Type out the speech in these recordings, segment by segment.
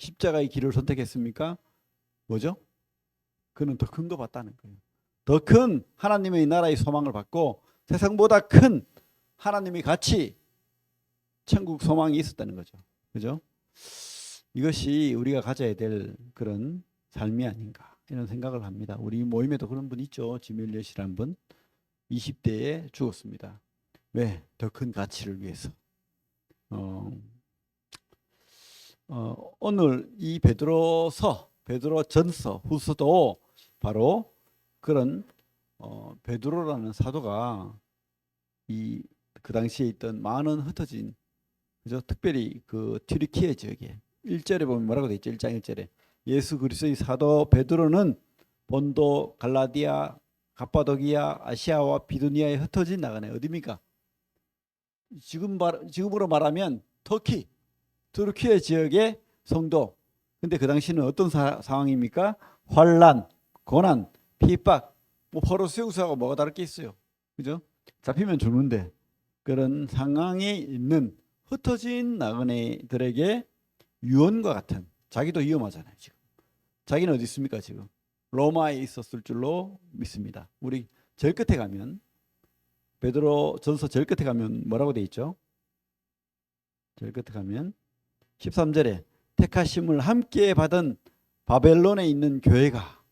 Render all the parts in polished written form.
십자가의 길을 선택했습니까? 뭐죠? 그는 더 큰 거 봤다는 거예요. 더 큰 하나님의 나라의 소망을 받고 세상보다 큰 하나님의 가치, 천국 소망이 있었다는 거죠. 그죠? 이것이 우리가 가져야 될 그런 삶이 아닌가 이런 생각을 합니다. 우리 모임에도 그런 분 있죠. 지멜리엇이라는 분 20대에 죽었습니다. 왜? 더 큰 가치를 위해서. 오늘 이 베드로전서, 후서도 바로 그런 베드로라는 사도가 그 당시에 있던 많은 흩어진, 그죠? 특별히 그 튀르키예 지역에 1절에 보면 뭐라고 돼 있죠? 1장 1절에 예수 그리스도의 사도 베드로는 본도, 갈라디아, 갑바도기아, 아시아와 비두니아에 흩어진 나가네. 어디입니까? 지금으로 말하면 튀르키예 지역의 성도. 근데 그 당시는 어떤 상황입니까? 환란, 고난, 핍박, 뭐 포로수용소하고 뭐가 다를 게 있어요. 그죠? 잡히면 죽는데 그런 상황에 있는 흩어진 나그네들에게 유언과 같은, 자기도 위험하잖아요. 지금 자기는 어디 있습니까? 지금 로마에 있었을 줄로 믿습니다. 우리 제일 끝에 가면, 베드로 전서 제일 끝에 가면 뭐라고 돼 있죠? 제일 끝에 가면 13절에 택하심을 함께 받은 바벨론에 있는 교회가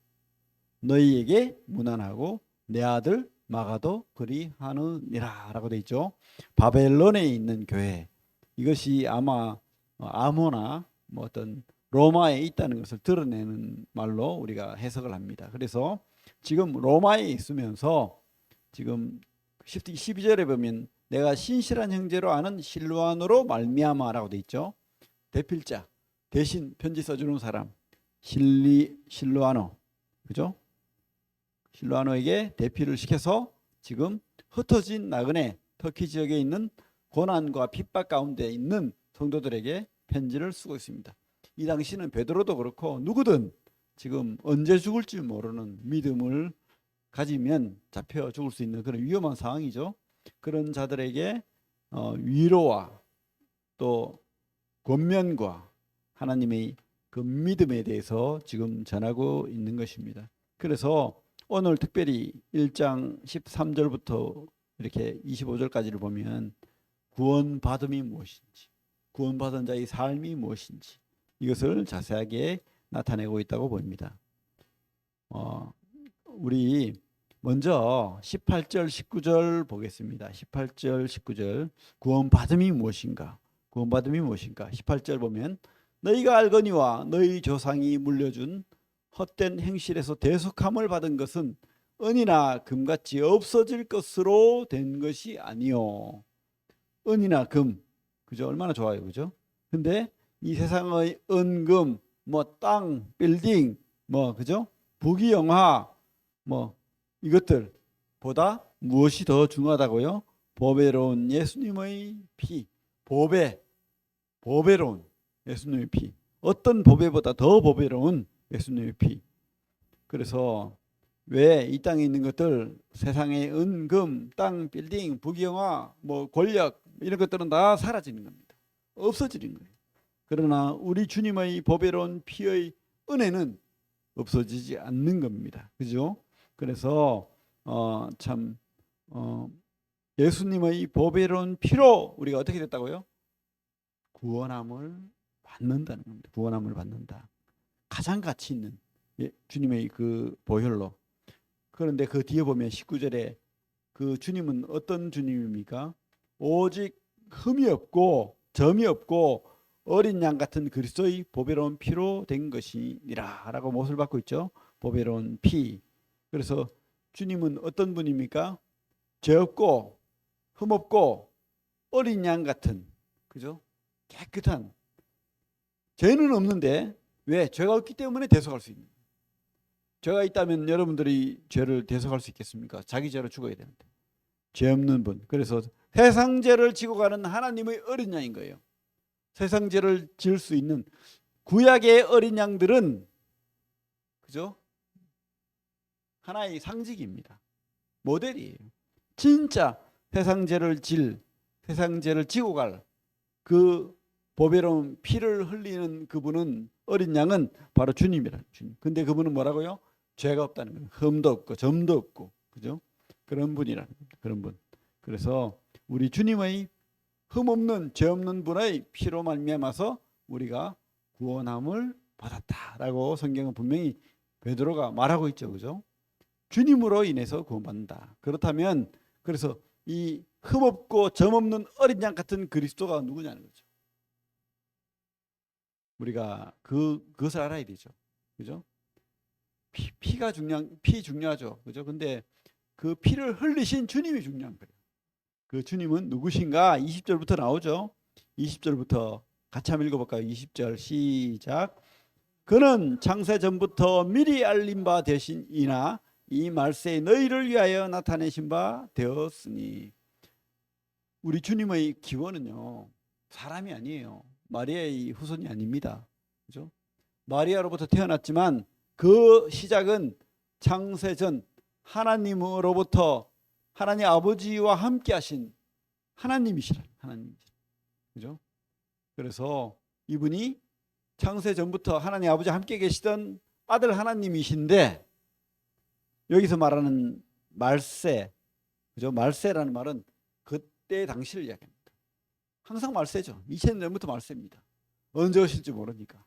너희에게 문안하고 내 아들 마가도 그리하느니라 라고 돼 있죠. 바벨론에 있는 교회, 이것이 아마 아모나 뭐 어떤 로마에 있다는 것을 드러내는 말로 우리가 해석을 합니다. 그래서 지금 로마에 있으면서 지금 12절에 보면 내가 신실한 형제로 아는 실로안으로 말미암아라고 돼 있죠. 대필자, 대신 편지 써주는 사람, 실로아노, 그죠? 실로아노에게 대피를 시켜서 지금 흩어진 나그네 터키 지역에 있는 고난과 핍박 가운데 있는 성도들에게 편지를 쓰고 있습니다. 이 당시는 베드로도 그렇고 누구든 지금 언제 죽을지 모르는 믿음을 가지면 잡혀 죽을 수 있는 그런 위험한 상황이죠. 그런 자들에게 위로와 또 권면과 하나님의 그 믿음에 대해서 지금 전하고 있는 것입니다. 그래서 오늘 특별히 1장 13절부터 이렇게 25절까지를 보면 구원받음이 무엇인지, 구원받은 자의 삶이 무엇인지 이것을 자세하게 나타내고 있다고 보입니다. 우리 먼저 18절 19절 보겠습니다. 18절 19절 구원받음이 무엇인가? 구원받음이 무엇인가? 18절 보면 너희가 알거니와 너희 조상이 물려준 헛된 행실에서 대속함을 받은 것은 은이나 금같이 없어질 것으로 된 것이 아니요. 은이나 금, 그죠? 얼마나 좋아요, 그죠? 근데 이 세상의 은금, 뭐 땅, 빌딩, 뭐 그죠? 부귀영화, 뭐 이것들보다 무엇이 더 중요하다고요? 보배로운 예수님의 피, 보배로운 예수님의 피. 어떤 보배보다 더 보배로운 예수님의 피. 그래서 왜 이 땅에 있는 것들, 세상의 은금, 땅, 빌딩, 부귀영화, 뭐 권력 이런 것들은 다 사라지는 겁니다. 없어지는 거예요. 그러나 우리 주님의 보배로운 피의 은혜는 없어지지 않는 겁니다. 그죠? 그래서 참 예수님의 보배로운 피로 우리가 어떻게 됐다고요? 구원함을 받는다는 겁니다. 구원함을 받는다. 가장 가치 있는 주님의 그 보혈로. 그런데 그 뒤에 보면 19절에 그 주님은 어떤 주님입니까? 오직 흠이 없고 점이 없고 어린 양 같은 그리스도의 보배로운 피로 된 것이니라 라고 못을 받고 있죠. 보배로운 피. 그래서 주님은 어떤 분입니까? 죄 없고 흠 없고 어린 양 같은, 그죠? 깨끗한, 죄는 없는데 왜? 죄가 없기 때문에 대속할 수 있는. 죄가 있다면 여러분들이 죄를 대속할 수 있겠습니까? 자기 죄로 죽어야 되는데. 죄 없는 분. 그래서 세상 죄를 지고 가는 하나님의 어린 양인 거예요. 세상 죄를 지을 수 있는 구약의 어린 양들은, 그죠? 하나의 상징입니다. 모델이에요. 진짜 세상 죄를 지고 갈 그 보배로운 피를 흘리는 그분은, 어린 양은 바로 주님이라는, 주님. 근데 그분은 뭐라고요? 죄가 없다는 거예요. 흠도 없고 점도 없고, 그죠? 그런 분이라는 겁니다. 그런 분. 그래서 우리 주님의 흠 없는 죄 없는 분의 피로 말미암아서 우리가 구원함을 받았다라고 성경은 분명히 베드로가 말하고 있죠, 그죠? 주님으로 인해서 구원받는다. 그렇다면 그래서 이 흠없고 점없는 어린 양 같은 그리스도가 누구냐는 거죠. 우리가 그것을 알아야 되죠, 그죠? 피가 피 중요하죠, 그죠? 근데 그 피를 흘리신 주님이 중요한 거예요. 그 주님은 누구신가? 20절부터 나오죠. 20절부터 같이 한번 읽어볼까요? 20절 시작. 그는 창세 전부터 미리 알린 바 되신이나 이 말세에 너희를 위하여 나타내신 바 되었으니. 우리 주님의 기원은요, 사람이 아니에요. 마리아의 후손이 아닙니다. 그죠? 마리아로부터 태어났지만 그 시작은 창세전 하나님으로부터, 하나님 아버지와 함께 하신 하나님이시라. 하나님이시라. 그죠? 그래서 이분이 창세 전부터 하나님 아버지와 함께 계시던 아들 하나님이신데, 여기서 말하는 말세, 그죠? 말세라는 말은 그때 당시를 이야기합니다. 항상 말세죠. 2000년부터 말세입니다. 언제 오실지 모르니까.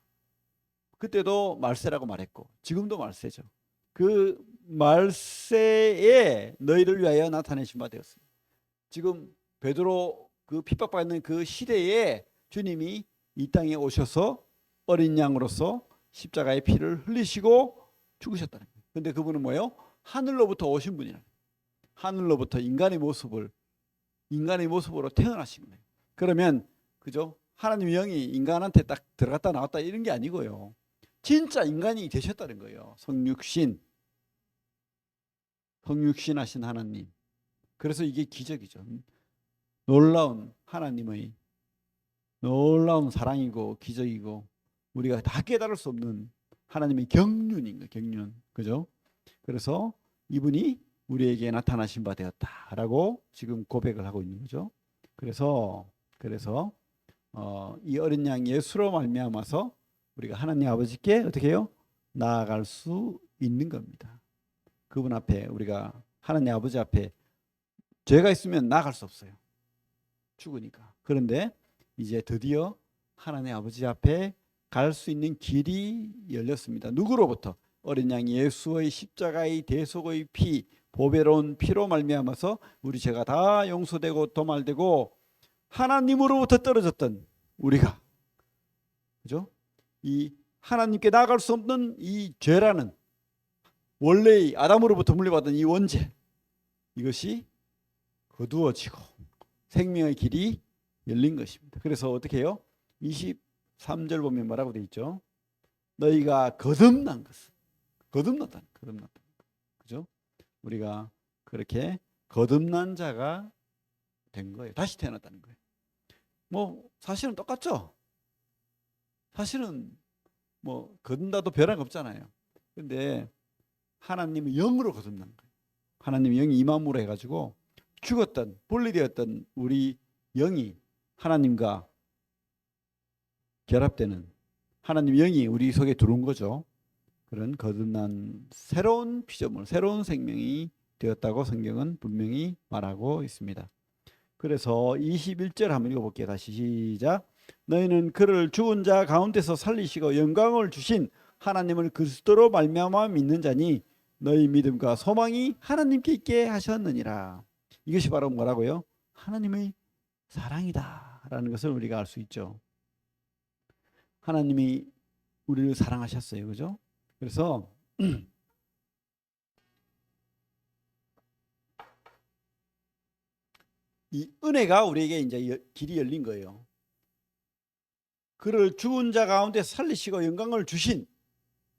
그때도 말세라고 말했고 지금도 말세죠. 그 말세에 너희를 위하여 나타내신 바 되었습니다. 지금 베드로 그 핍박받는 그 시대에 주님이 이 땅에 오셔서 어린 양으로서 십자가의 피를 흘리시고 죽으셨다는 거예요. 근데 그분은 뭐예요? 하늘로부터 오신 분이라. 하늘로부터 인간의 모습으로 태어나신 거예요. 그러면 그죠? 하나님 영이 인간한테 딱 들어갔다 나왔다 이런 게 아니고요. 진짜 인간이 되셨다는 거예요. 성육신 하신 하나님. 그래서 이게 기적이죠. 놀라운 하나님의 놀라운 사랑이고 기적이고 우리가 다 깨달을 수 없는 하나님의 경륜인 거예요. 경륜. 그죠? 그래서 이분이 우리에게 나타나신 바 되었다라고 지금 고백을 하고 있는 거죠. 그래서 이 어린 양 예수로 말미암아서 우리가 하나님 아버지께 어떻게 해요? 나아갈 수 있는 겁니다. 그분 앞에, 우리가 하나님 아버지 앞에 죄가 있으면 나아갈 수 없어요. 죽으니까. 그런데 이제 드디어 하나님 아버지 앞에 갈 수 있는 길이 열렸습니다. 누구로부터? 어린 양 예수의 십자가의 대속의 피, 보배로운 피로 말미암아서 우리 죄가 다 용서되고 도말되고 하나님으로부터 떨어졌던 우리가, 그죠? 이 하나님께 나아갈 수 없는 이 죄라는 원래의 아담으로부터 물려받은 이 원죄, 이것이 거두어지고 생명의 길이 열린 것입니다. 그래서 어떻게 해요? 23절 보면 뭐라고 되어 있죠? 너희가 거듭난 것은, 거듭났다. 그죠? 우리가 그렇게 거듭난 자가 된 거예요. 다시 태어났다는 거예요. 뭐 사실은 똑같죠. 사실은 뭐 거듭나도 변화가 없잖아요. 근데 하나님의 영으로 거듭난 거예요. 하나님의 영이 임함으로 해가지고 죽었던, 분리되었던 우리 영이 하나님과 결합되는, 하나님의 영이 우리 속에 들어온 거죠. 그런 거듭난 새로운 피조물, 새로운 생명이 되었다고 성경은 분명히 말하고 있습니다. 그래서 21절 한번 읽어볼게요. 다시 시작. 너희는 그를 죽은 자 가운데서 살리시고 영광을 주신 하나님을 그리스도로 말미암아 믿는 자니 너희 믿음과 소망이 하나님께 있게 하셨느니라. 이것이 바로 뭐라고요? 하나님의 사랑이다라는 것을 우리가 알 수 있죠. 하나님이 우리를 사랑하셨어요. 그죠? 그래서 이 은혜가 우리에게 이제 길이 열린 거예요. 그를 죽은 자 가운데 살리시고 영광을 주신,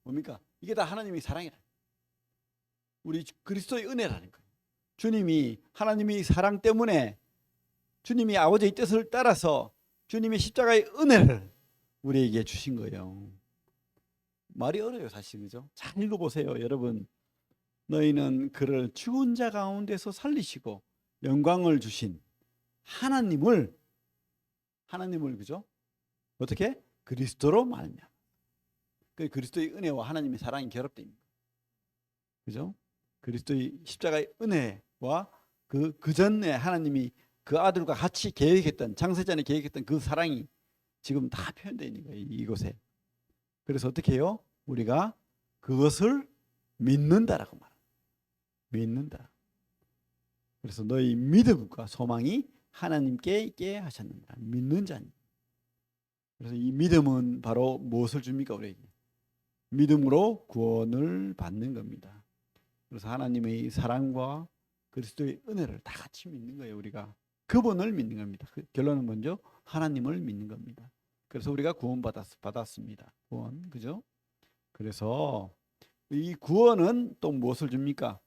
뭡니까? 이게 다 하나님의 사랑이라. 우리 그리스도의 은혜라는 거예요. 주님이, 하나님의 사랑 때문에 주님이 아버지의 뜻을 따라서 주님의 십자가의 은혜를 우리에게 주신 거예요. 말이 어려요, 사실. 그죠? 잘 읽어보세요, 여러분. 너희는 그를 죽은 자 가운데서 살리시고 영광을 주신 하나님을, 그죠? 어떻게? 그리스도로 말미암아. 그 그리스도의 은혜와 하나님의 사랑이 결합됩니다. 그죠? 그리스도의 십자가의 은혜와 그 전에 하나님이 그 아들과 같이 계획했던, 창세전에 계획했던 그 사랑이 지금 다 표현되어 있는 거예요, 이곳에. 그래서 어떻게 해요? 우리가 그것을 믿는다라고 말합니다. 믿는다. 그래서 너희 믿음과 소망이 하나님께 있게 하셨느니라. 믿는 자니. 그래서 이 믿음은 바로 무엇을 줍니까, 우리에게? 믿음으로 구원을 받는 겁니다. 그래서 하나님의 사랑과 그리스도의 은혜를 다 같이 믿는 거예요. 우리가 그분을 믿는 겁니다. 결론은 먼저 하나님을 믿는 겁니다. 그래서 우리가 받았습니다. 구원, 그죠? 그래서 이 구원은 또 무엇을 줍니까?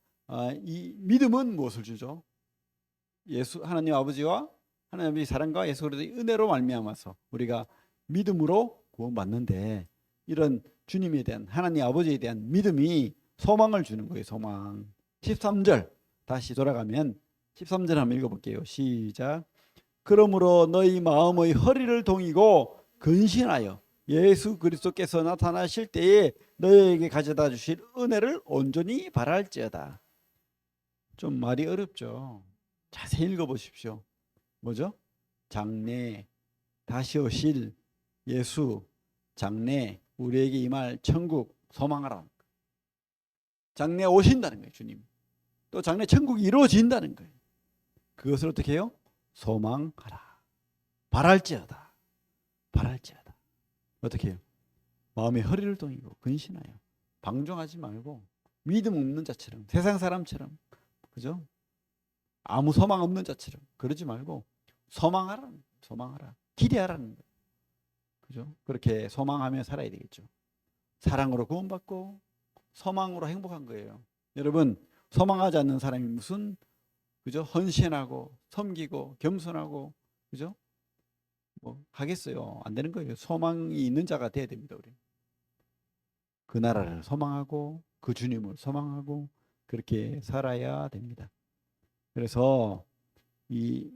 이 믿음은 무엇을 주죠? 예수 하나님 아버지와 하나님의 사랑과 예수 그리스도의 은혜로 말미암아서 우리가 믿음으로 구원받는데, 이런 주님에 대한, 하나님 아버지에 대한 믿음이 소망을 주는 거예요. 소망. 13절 다시 돌아가면 13절 한번 읽어볼게요. 시작. 그러므로 너희 마음의 허리를 동이고 근신하여 예수 그리스도께서 나타나실 때에 너희에게 가져다 주실 은혜를 온전히 바랄지어다. 좀 말이 어렵죠. 자세히 읽어보십시오. 뭐죠? 장래 다시 오실 예수, 장래 우리에게 임할 천국 소망하라. 장래 오신다는 거예요, 주님. 또 장래 천국이 이루어진다는 거예요. 그것을 어떻게 해요? 소망하라. 바랄지어다. 바랄지어다. 어떻게 해요? 마음의 허리를 동이고 근신하여 방종하지 말고 믿음 없는 자처럼, 세상 사람처럼, 그죠? 아무 소망 없는 자처럼 그러지 말고 소망하라. 소망하라. 기대하라는 거예요. 그죠? 그렇게 소망하며 살아야 되겠죠. 사랑으로 구원받고 소망으로 행복한 거예요. 여러분, 소망하지 않는 사람이 무슨, 그죠? 헌신하고 섬기고 겸손하고, 그죠? 뭐 하겠어요? 안 되는 거예요. 소망이 있는 자가 돼야 됩니다. 우리 그 나라를 소망하고 그 주님을 소망하고 그렇게 살아야 됩니다. 그래서 이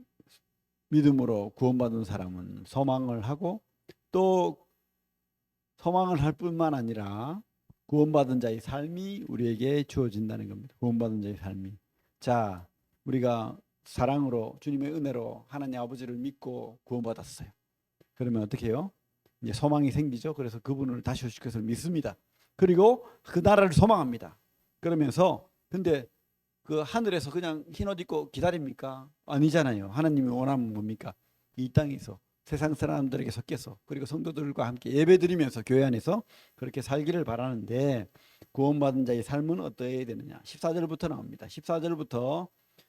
믿음으로 구원받은 사람은 소망을 하고, 또 소망을 할 뿐만 아니라 구원받은 자의 삶이 우리에게 주어진다는 겁니다. 구원받은 자의 삶이. 자, 우리가 사랑으로 주님의 은혜로 하나님 아버지를 믿고 구원받았어요. 그러면 어떻게 해요? 이제 소망이 생기죠. 그래서 그분을 다시 오실 것을 믿습니다. 그리고 그 나라를 소망합니다. 그러면서 근데 그 하늘에서 그냥 흰옷 입고 기다립니까? 아니잖아요. 하나님이 원하는 뭡니까? 이 땅에서 세상 사람들에게 섞여서, 그리고 성도들과 함께 예배드리면서 교회 안에서 그렇게 살기를 바라는데, 구원받은 자의 삶은 어떠해야 되느냐? 14절부터 나옵니다. 14절부터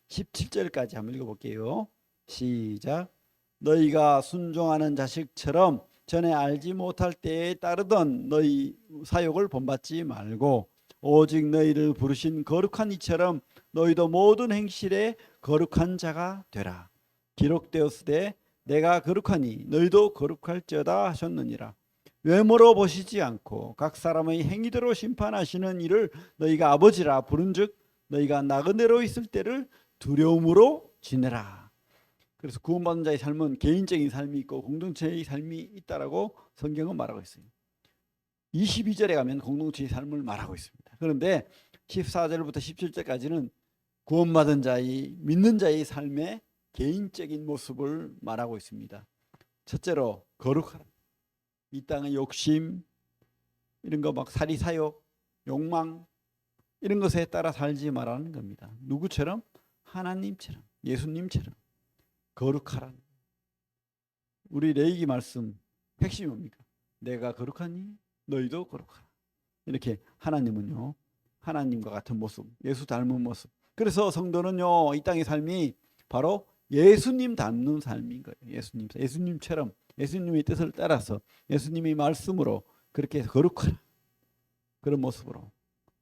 17절까지 한번 읽어볼게요. 시작. 너희가 순종하는 자식처럼 전에 알지 못할 때에 따르던 너희 사욕을 본받지 말고 오직 너희를 부르신 거룩한 이처럼 너희도 모든 행실에 거룩한 자가 되라. 기록되었으되 내가 거룩하니 너희도 거룩할지어다 하셨느니라. 외모로 보시지 않고 각 사람의 행위대로 심판하시는 이를 너희가 아버지라 부른즉 너희가 나그네로 있을 때를 두려움으로 지내라. 그래서 구원받은 자의 삶은 개인적인 삶이 있고 공동체의 삶이 있다라고 성경은 말하고 있어요. 22절에 가면 공동체의 삶을 말하고 있습니다. 그런데 14절부터 17절까지는 구원받은 자의, 믿는 자의 삶의 개인적인 모습을 말하고 있습니다. 첫째로 거룩하라. 이 땅의 욕심, 이런 거 막 사리사욕, 욕망, 이런 것에 따라 살지 말라는 겁니다. 누구처럼? 하나님처럼, 예수님처럼 거룩하라. 우리 레위기 말씀 핵심이 뭡니까? 내가 거룩하니 너희도 거룩하라. 이렇게 하나님은요, 하나님과 같은 모습, 예수 닮은 모습. 그래서 성도는요, 이 땅의 삶이 바로 예수님 닮는 삶인 거예요. 예수님처럼, 예수님의 뜻을 따라서 예수님의 말씀으로 그렇게 거룩하라. 그런 모습으로,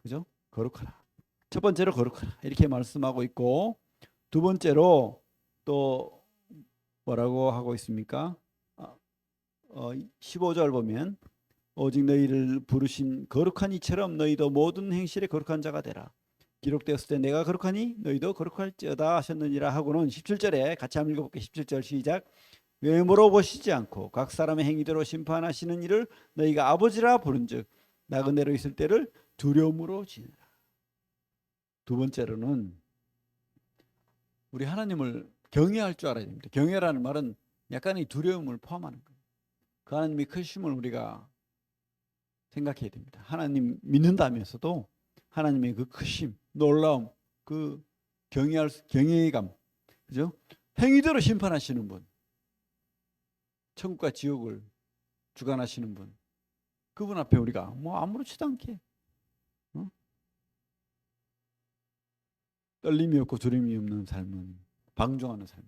그죠? 거룩하라. 첫 번째로 거룩하라. 이렇게 말씀하고 있고, 두 번째로 또 뭐라고 하고 있습니까? 15절 보면 오직 너희를 부르신 거룩한 이처럼 너희도 모든 행실에 거룩한 자가 되라. 기록되었을 때 내가 거룩하니 너희도 거룩할지어다 하셨느니라 하고는 17절에 같이 한번 읽어볼게요. 17절 시작. 외모로 보시지 않고 각 사람의 행위대로 심판하시는 이를 너희가 아버지라 부른즉 나그네로 있을 때를 두려움으로 지내라. 두 번째로는 우리 하나님을 경외할 줄 알아야 됩니다. 경외라는 말은 약간의 두려움을 포함하는 거예요. 그 하나님의 크심을 우리가 생각해야 됩니다. 하나님 믿는다면서도 하나님의 그 크심, 놀라움, 그 경외감, 그죠? 행위대로 심판하시는 분, 천국과 지옥을 주관하시는 분, 그분 앞에 우리가 뭐 아무렇지도 않게 떨림이 없고 두려움이 없는 삶은 방종하는 삶.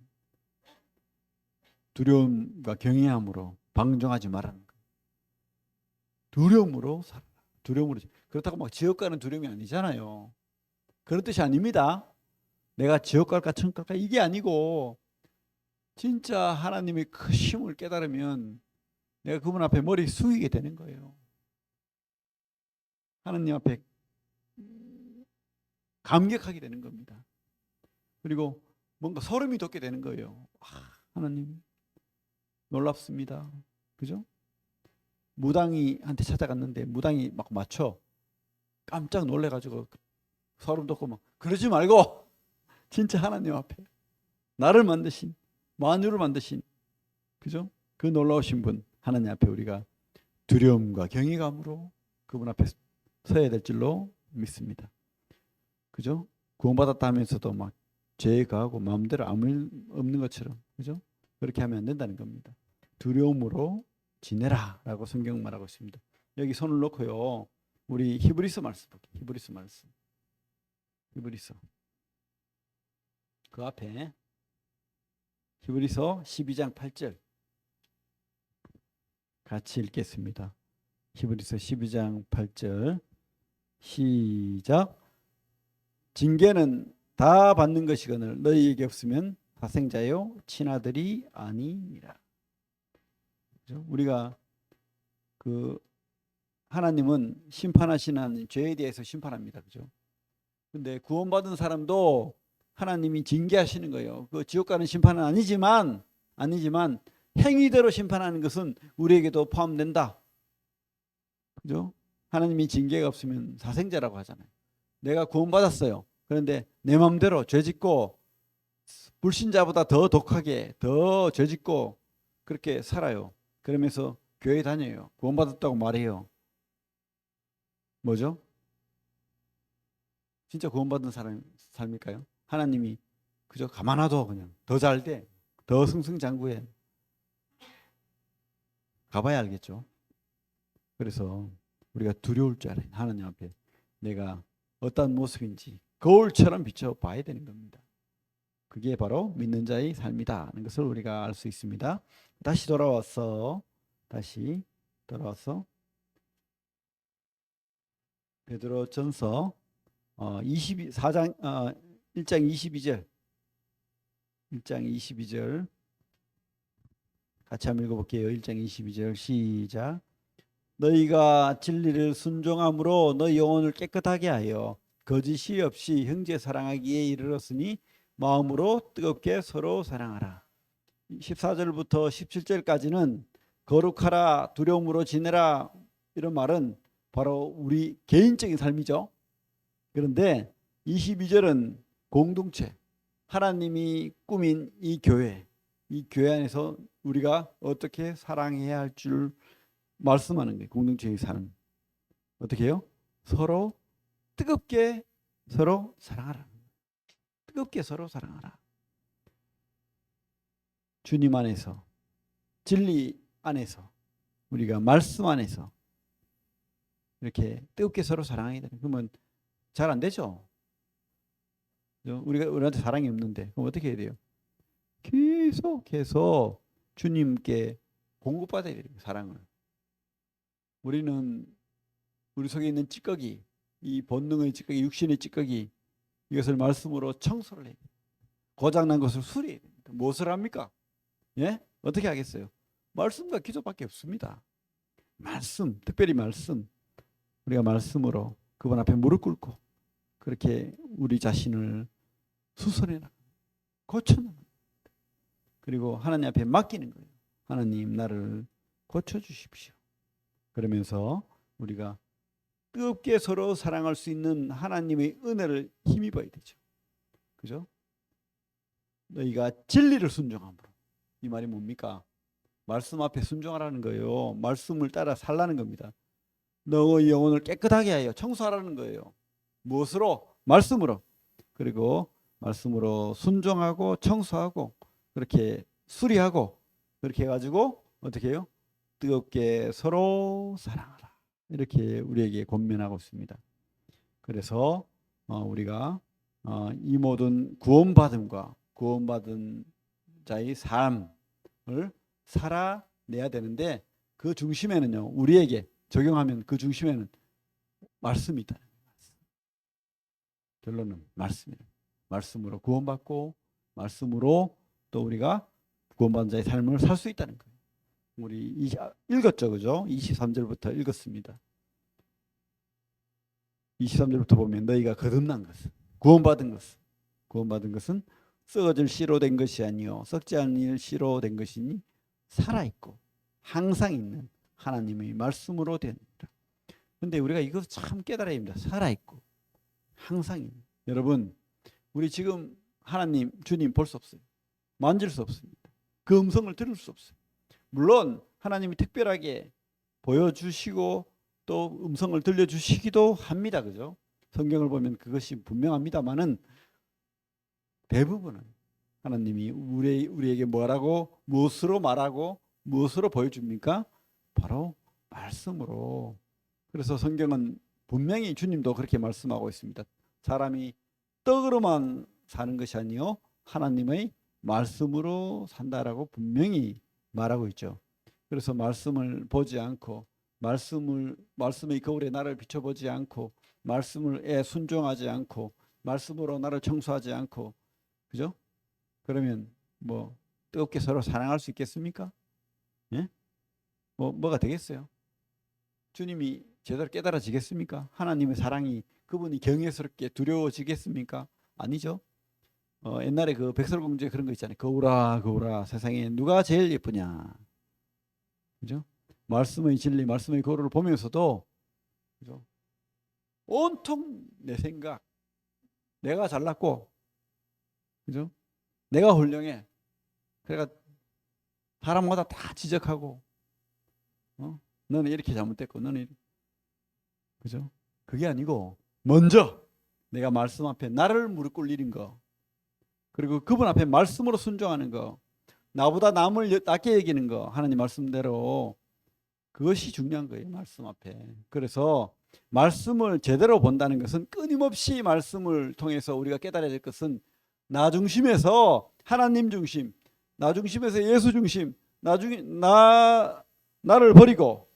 두려움과 경외함으로 방종하지 말라는 거예요. 두려움으로 살아라. 두려움으로. 그렇다고 막 지옥 가는 두려움이 아니잖아요. 그런 뜻이 아닙니다. 내가 지옥 갈까 천국 갈까 이게 아니고 진짜 하나님의 크심을 깨달으면 내가 그분 앞에 머리 숙이게 되는 거예요. 하나님 앞에 감격하게 되는 겁니다. 그리고 뭔가 소름이 돋게 되는 거예요. 하나님 놀랍습니다. 그죠? 무당이한테 찾아갔는데 무당이 막 맞춰. 깜짝 놀래가지고 소름 돋고 막 그러지 말고 진짜 하나님 앞에 나를 만드신 만유를 만드신 그죠? 그 놀라우신 분 하나님 앞에 우리가 두려움과 경외감으로 그분 앞에 서야 될 줄로 믿습니다. 그죠? 구원받았다 하면서도 막 죄에 가하고 마음대로 아무 없는 것처럼 그죠? 그렇게 하면 안 된다는 겁니다. 두려움으로 지내라 라고 성경 말하고 있습니다. 여기 손을 놓고요. 우리 히브리서 말씀 볼게요. 히브리서 말씀. 히브리서. 그 앞에 히브리서 12장 8절 같이 읽겠습니다. 히브리서 12장 8절 시작. 징계는 다 받는 것이거늘 너희에게 없으면 사생자요 친아들이 아니니라. 그렇죠? 우리가 그 하나님은 심판하시는 죄에 대해서 심판합니다. 그죠? 근데 구원받은 사람도 하나님이 징계하시는 거예요. 그 지옥 가는 심판은 아니지만 행위대로 심판하는 것은 우리에게도 포함된다. 그죠? 하나님이 징계가 없으면 사생자라고 하잖아요. 내가 구원받았어요. 그런데 내 마음대로 죄짓고 불신자보다 더 독하게 더 죄짓고 그렇게 살아요. 그러면서 교회 다녀요. 구원받았다고 말해요. 뭐죠? 진짜 구원받은 삶일까요? 하나님이 그저 가만놔둬 그냥 더 잘 돼. 더 승승장구해. 가봐야 알겠죠. 그래서 우리가 두려울 줄 알아요. 하나님 앞에 내가 어떤 모습인지 거울처럼 비춰봐야 되는 겁니다. 그게 바로 믿는 자의 삶이다 하는 것을 우리가 알 수 있습니다. 다시 돌아와서 베드로전서 24장 1장 22절 같이 한번 읽어볼게요. 1장 22절 시작. 너희가 진리를 순종함으로 너희 영혼을 깨끗하게 하여 거짓이 없이 형제 사랑하기에 이르렀으니 마음으로 뜨겁게 서로 사랑하라. 14절부터 17절까지는 거룩하라 두려움으로 지내라 이런 말은 바로 우리 개인적인 삶이죠. 그런데 22절은 공동체 하나님이 꾸민 이 교회 안에서 우리가 어떻게 사랑해야 할 줄 말씀하는 거예요. 공동체의 삶 어떻게 해요? 서로 뜨겁게 서로 사랑하라. 뜨겁게 서로 사랑하라. 주님 안에서 진리 안에서 우리가 말씀 안에서 이렇게 뜨겁게 서로 사랑해야 되는 그러면 잘 안 되죠. 우리한테 사랑이 없는데 그럼 어떻게 해야 돼요? 계속 주님께 공급받아야 돼요. 사랑을. 우리는 우리 속에 있는 찌꺼기 이 본능의 찌꺼기 육신의 찌꺼기 이것을 말씀으로 청소를 해야 돼요. 고장난 것을 수리해야 됩니다. 무엇을 합니까? 예? 어떻게 하겠어요? 말씀과 기도밖에 없습니다. 말씀, 특별히 말씀. 우리가 말씀으로 그분 앞에 무릎 꿇고 그렇게 우리 자신을 수선해 나가 고쳐 나가. 그리고 하나님 앞에 맡기는 거예요. 하나님 나를 고쳐주십시오. 그러면서 우리가 뜨겁게 서로 사랑할 수 있는 하나님의 은혜를 힘입어야 되죠. 그죠? 너희가 진리를 순종함으로. 이 말이 뭡니까? 말씀 앞에 순종하라는 거예요. 말씀을 따라 살라는 겁니다. 너의 영혼을 깨끗하게 하여 청소하라는 거예요. 무엇으로? 말씀으로. 그리고 말씀으로 순종하고 청소하고 그렇게 수리하고 그렇게 해가지고 어떻게 해요? 뜨겁게 서로 사랑하라. 이렇게 우리에게 권면하고 있습니다. 그래서 우리가 이 모든 구원받음과 구원받은 자의 삶을 살아내야 되는데 그 중심에는요. 우리에게 적용하면 그 중심에는 말씀이 있다. 결론은 말씀이에요. 말씀으로 구원받고 말씀으로 또 우리가 구원받은 자의 삶을 살 수 있다는 거예요. 우리 읽었죠, 그죠? 23절부터 읽었습니다. 23절부터 보면 너희가 거듭난 것은 구원받은 것은 썩어질 씨로 된 것이 아니요 썩지 않을 씨로 된 것이니 살아있고 항상 있는 하나님의 말씀으로 되니라. 그런데 우리가 이것을 참 깨달아야 합니다. 살아있고 항상 있는. 여러분 우리 지금 하나님 주님 볼 수 없어요. 만질 수 없습니다. 그 음성을 들을 수 없어요. 물론 하나님이 특별하게 보여주시고 또 음성을 들려주시기도 합니다. 그죠? 성경을 보면 그것이 분명합니다만은 대부분은 하나님이 우리에게 뭐라고 무엇으로 말하고 무엇으로 보여줍니까? 바로 말씀으로. 그래서 성경은 분명히 주님도 그렇게 말씀하고 있습니다. 사람이 떡으로만 사는 것이 아니요 하나님의 말씀으로 산다라고 분명히 말하고 있죠. 그래서 말씀을 보지 않고 말씀의 거울에 나를 비춰보지 않고 말씀에 순종하지 않고 말씀으로 나를 청소하지 않고 그죠? 그러면 뭐 뜨겁게 서로 사랑할 수 있겠습니까? 예? 뭐가 되겠어요? 주님이 제대로 깨달아지겠습니까? 하나님의 사랑이 그분이 경외스럽게 두려워지겠습니까? 아니죠. 옛날에 그 백설공주에 그런 거 있잖아요. 거울아 거울아 세상에 누가 제일 예쁘냐. 그죠? 말씀의 진리 말씀의 거울을 보면서도 그죠? 온통 내 생각 내가 잘났고 그죠? 내가 훌륭해. 그러니까 사람마다 다 지적하고 너는 이렇게 잘못됐고 너는 이렇게. 그죠? 그게 아니고 먼저 내가 말씀 앞에 나를 무릎 꿇리는 거 그리고 그분 앞에 말씀으로 순종하는 거 나보다 남을 낮게 여기는 거 하나님 말씀대로 그것이 중요한 거예요. 말씀 앞에. 그래서 말씀을 제대로 본다는 것은 끊임없이 말씀을 통해서 우리가 깨달아야 될 것은 나 중심에서 하나님 중심 나 중심에서 예수 중심 나를 버리고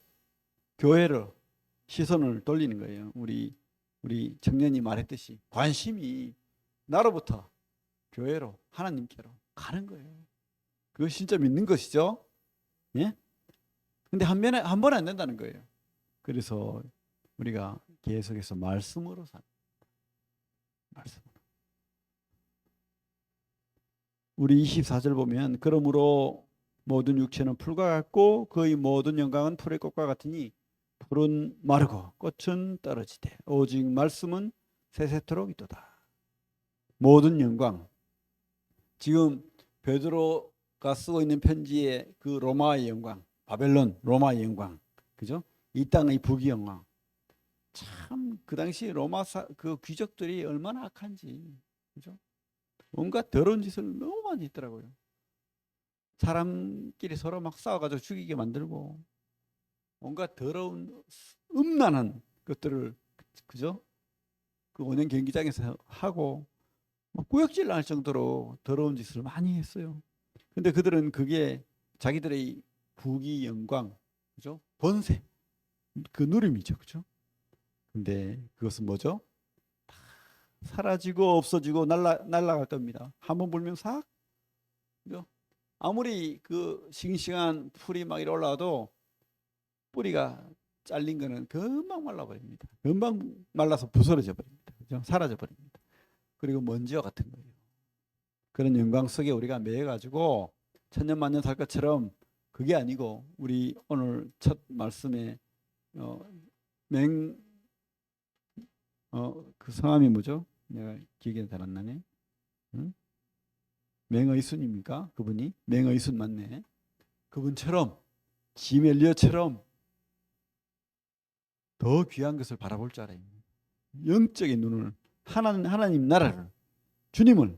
교회를 시선을 돌리는 거예요. 우리 청년이 말했듯이 관심이 나로부터 교회로 하나님께로 가는 거예요. 그거 진짜 믿는 것이죠. 예? 근데 한 번에 안 된다는 거예요. 그래서 우리가 계속해서 말씀으로 삽니다. 말씀으로. 우리 24절 보면 그러므로 모든 육체는 풀과 같고 그의 모든 영광은 풀의 꽃과 같으니 풀은 마르고 꽃은 떨어지되 오직 말씀은 세세토록 있도다. 모든 영광. 지금 베드로가 쓰고 있는 편지의 그 로마의 영광, 바벨론 로마의 영광, 그죠? 이 땅의 부귀 영광. 참 그 당시 로마 그 귀족들이 얼마나 악한지, 그죠? 온갖 더러운 짓을 너무 많이 했더라고요. 사람끼리 서로 막 싸워가지고 죽이게 만들고 온갖 더러운 음란한 것들을 그죠? 그 원형 경기장에서 하고 막 구역질 날 정도로 더러운 짓을 많이 했어요. 근데 그들은 그게 자기들의 부귀 영광, 그죠? 번세, 그 누림이죠, 그죠? 근데 그것은 뭐죠? 다 사라지고 없어지고 날아갈 겁니다. 한번 불면 싹, 그죠? 아무리 그 싱싱한 풀이 막 이리 올라와도 뿌리가 잘린 거는 금방 말라버립니다. 금방 말라서 부스러져 버립니다. 그죠? 사라져 버립니다. 그리고 먼지와 같은 거예요. 그런 영광 속에 우리가 매여가지고 천년만년 살 것처럼 그게 아니고 우리 오늘 첫 말씀에 그 성함이 뭐죠? 내가 기억이 잘 안 나네. 응? 맹의순입니까? 그분이 맹의순 맞네. 그분처럼 지멜리어처럼 더 귀한 것을 바라볼 줄 알아야 됩니다. 영적인 눈을 하나님 나라를 주님을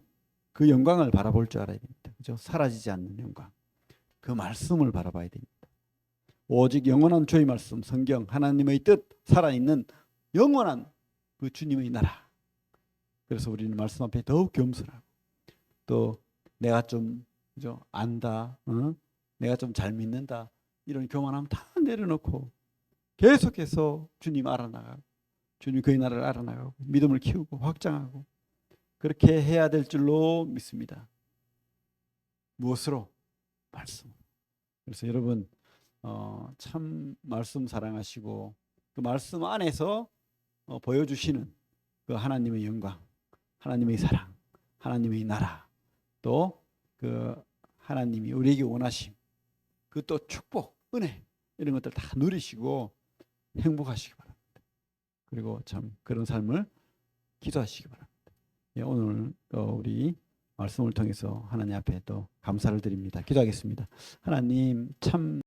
그 영광을 바라볼 줄 알아야 됩니다. 그죠? 사라지지 않는 영광. 그 말씀을 바라봐야 됩니다. 오직 영원한 주의 말씀, 성경, 하나님의 뜻, 살아있는 영원한 그 주님의 나라. 그래서 우리는 말씀 앞에 더욱 겸손하고 또 내가 좀 그죠? 안다, 내가 좀 잘 믿는다 이런 교만함 다 내려놓고 계속해서 주님 알아나가고 주님 그의 나라를 알아나가고 믿음을 키우고 확장하고 그렇게 해야 될 줄로 믿습니다. 무엇으로? 말씀. 그래서 여러분 참 말씀 사랑하시고 그 말씀 안에서 보여주시는 그 하나님의 영광, 하나님의 사랑, 하나님의 나라, 또 그 하나님이 우리에게 원하심, 그 또 축복, 은혜 이런 것들 다 누리시고 행복하시기 바랍니다. 그리고 참 그런 삶을 기도하시기 바랍니다. 예, 오늘 우리 말씀을 통해서 하나님 앞에 또 감사를 드립니다. 기도하겠습니다. 하나님 참